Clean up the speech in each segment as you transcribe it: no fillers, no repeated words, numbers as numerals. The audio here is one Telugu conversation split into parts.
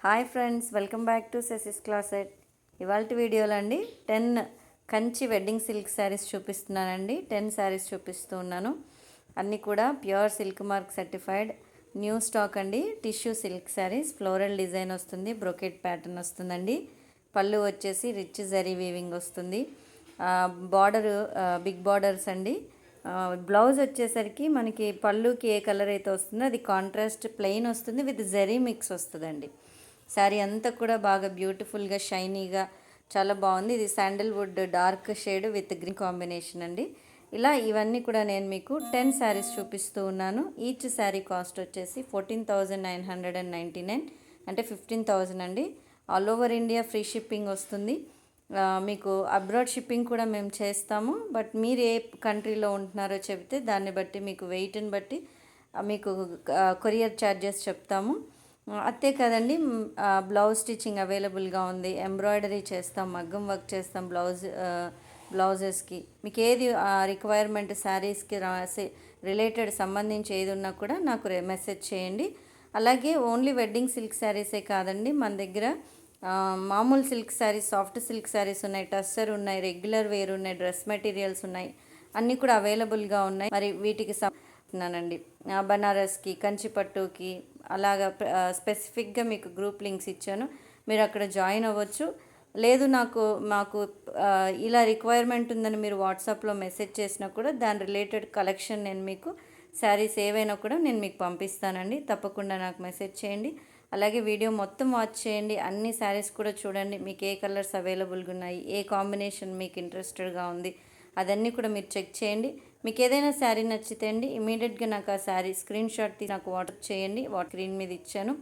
Hi friends, welcome back to సెసిస్ క్లాసెట్. ఇవాళ వీడియోలో అండి 10 కంచి వెడ్డింగ్ సిల్క్ శారీస్ చూపిస్తున్నానండి. 10 శారీస్ చూపిస్తూ ఉన్నాను. అన్నీ కూడా pure silk mark certified new stock అండి. Tissue silk saris, floral design వస్తుంది, బ్రొకెట్ ప్యాటర్న్ వస్తుందండి. పళ్ళు వచ్చేసి రిచ్ జరీ వీవింగ్ వస్తుంది. బార్డర్ బిగ్ బార్డర్స్ అండి. బ్లౌజ్ వచ్చేసరికి మనకి పళ్ళుకి ఏ కలర్ అయితే వస్తుందో అది కాంట్రాస్ట్ ప్లెయిన్ వస్తుంది, విత్ జరీ మిక్స్ వస్తుందండి. శారీ అంతా కూడా బాగా బ్యూటిఫుల్గా షైనీగా చాలా బాగుంది. ఇది Sandalwood dark shade with green combination అండి. ఇలా ఇవన్నీ కూడా నేను మీకు 10 శారీస్ చూపిస్తూ ఉన్నాను. ఈచ్ శారీ కాస్ట్ వచ్చేసి 14,999, అంటే 15,000 అండి. All over India free shipping వస్తుంది. మీకు అబ్రాడ్ షిప్పింగ్ కూడా మేము చేస్తాము. బట్ మీరు ఏ కంట్రీలో ఉంటున్నారో చెప్తే దాన్ని బట్టి మీకు వెయిట్ని బట్టి మీకు కొరియర్ ఛార్జెస్ చెప్తాము. అంతే కదండి. బ్లౌజ్ స్టిచ్చింగ్ అవైలబుల్గా ఉంది. ఎంబ్రాయిడరీ చేస్తాం, మగ్గం వర్క్ చేస్తాం బ్లౌజెస్కి. మీకు ఏది రిక్వైర్మెంట్ శారీస్కి రిలేటెడ్ సంబంధించి ఏది ఉన్నా కూడా నాకు మెసేజ్ చేయండి. అలాగే ఓన్లీ వెడ్డింగ్ సిల్క్ శారీసే కాదండి, మన దగ్గర మామూలు silk saris, soft silk saris ఉన్నాయి, టస్సర్ ఉన్నాయి, రెగ్యులర్ వేర్ ఉన్నాయి, డ్రెస్ మెటీరియల్స్ ఉన్నాయి, అన్నీ కూడా అవైలబుల్గా ఉన్నాయి. మరి వీటికి నండి బనారస్కి, కంచిపట్టుకి అలాగా స్పెసిఫిక్గా మీకు గ్రూప్ లింక్స్ ఇచ్చాను. మీరు అక్కడ జాయిన్ అవ్వచ్చు. లేదు మాకు ఇలా రిక్వైర్మెంట్ ఉందని మీరు వాట్సాప్లో మెసేజ్ చేసినా కూడా దాని రిలేటెడ్ కలెక్షన్ నేను మీకు శారీస్ ఏవైనా కూడా నేను మీకు పంపిస్తానండి. తప్పకుండా నాకు మెసేజ్ చేయండి. అలాగే వీడియో మొత్తం వాచ్ చేయండి. అన్ని శారీస్ కూడా చూడండి. మీకు ఏ కలర్స్ అవైలబుల్గా ఉన్నాయి, ఏ కాంబినేషన్ మీకు ఇంట్రెస్టెడ్గా ఉంది, అదన్నీ కూడా మీరు చెక్ చేయండి. మీకు ఏదైనా శారీ నచ్చితే అండి ఇమీడియట్గా నాకు ఆ శారీ స్క్రీన్ షాట్ తీసి నాకు వాట్సాప్ చేయండి. స్క్రీన్ మీద ఇచ్చాను,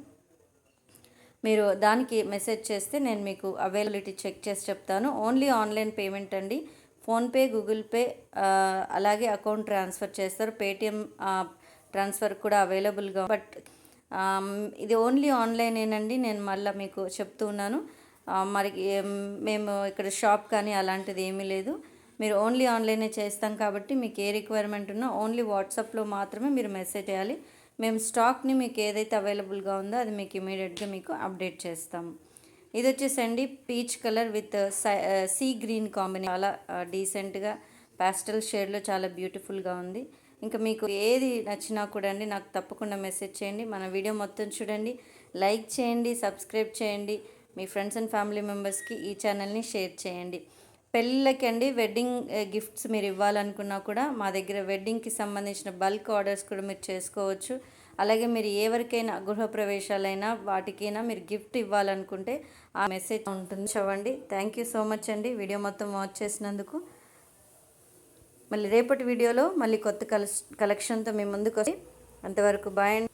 మీరు దానికి మెసేజ్ చేస్తే నేను మీకు అవైలబిలిటీ చెక్ చేసి చెప్తాను. ఓన్లీ ఆన్లైన్ పేమెంట్ అండి. ఫోన్పే, గూగుల్ పే, అలాగే అకౌంట్ ట్రాన్స్ఫర్ చేస్తారు. పేటిఎం ట్రాన్స్ఫర్ కూడా అవైలబుల్గా, బట్ ఇది ఓన్లీ ఆన్లైనేనండి. నేను మళ్ళీ మీకు చెప్తూ ఉన్నాను. మరి మేము ఇక్కడ షాప్ కానీ అలాంటిది ఏమీ లేదు. మీరు ఓన్లీ ఆన్లైనే చేస్తాం కాబట్టి మీకు ఏ రిక్వైర్మెంట్ ఉన్నా ఓన్లీ వాట్సాప్లో మాత్రమే మీరు మెసేజ్ చేయాలి. మేము స్టాక్ని మీకు ఏదైతే అవైలబుల్గా ఉందో అది మీకు ఇమీడియట్గా మీకు అప్డేట్ చేస్తాము. ఇది వచ్చేసండి peach colour with sea green combination, చాలా డీసెంట్గా పాస్టల్ షేడ్లో చాలా బ్యూటిఫుల్గా ఉంది. ఇంకా మీకు ఏది నచ్చినా కూడా అండి నాకు తప్పకుండా మెసేజ్ చేయండి. మన వీడియో మొత్తం చూడండి, లైక్ చేయండి, సబ్స్క్రైబ్ చేయండి, మీ ఫ్రెండ్స్ అండ్ ఫ్యామిలీ మెంబర్స్కి ఈ ఛానల్ని షేర్ చేయండి. పెళ్ళిళ్ళకి అండి వెడ్డింగ్ గిఫ్ట్స్ మీరు ఇవ్వాలనుకున్నా కూడా మా దగ్గర వెడ్డింగ్కి సంబంధించిన బల్క్ ఆర్డర్స్ కూడా మీరు చేసుకోవచ్చు. అలాగే మీరు ఎవరికైనా గృహప్రవేశాలైనా వాటికైనా మీరు గిఫ్ట్ ఇవ్వాలనుకుంటే ఆ మెసేజ్ ఉంటుంది, చదవండి. థ్యాంక్ యూ సో మచ్ అండి వీడియో మొత్తం వాచ్ చేసినందుకు. మళ్ళీ రేపటి వీడియోలో మళ్ళీ కొత్త కలెక్షన్తో మీ ముందుకు వస్తే అంతవరకు బాయ్ అండి.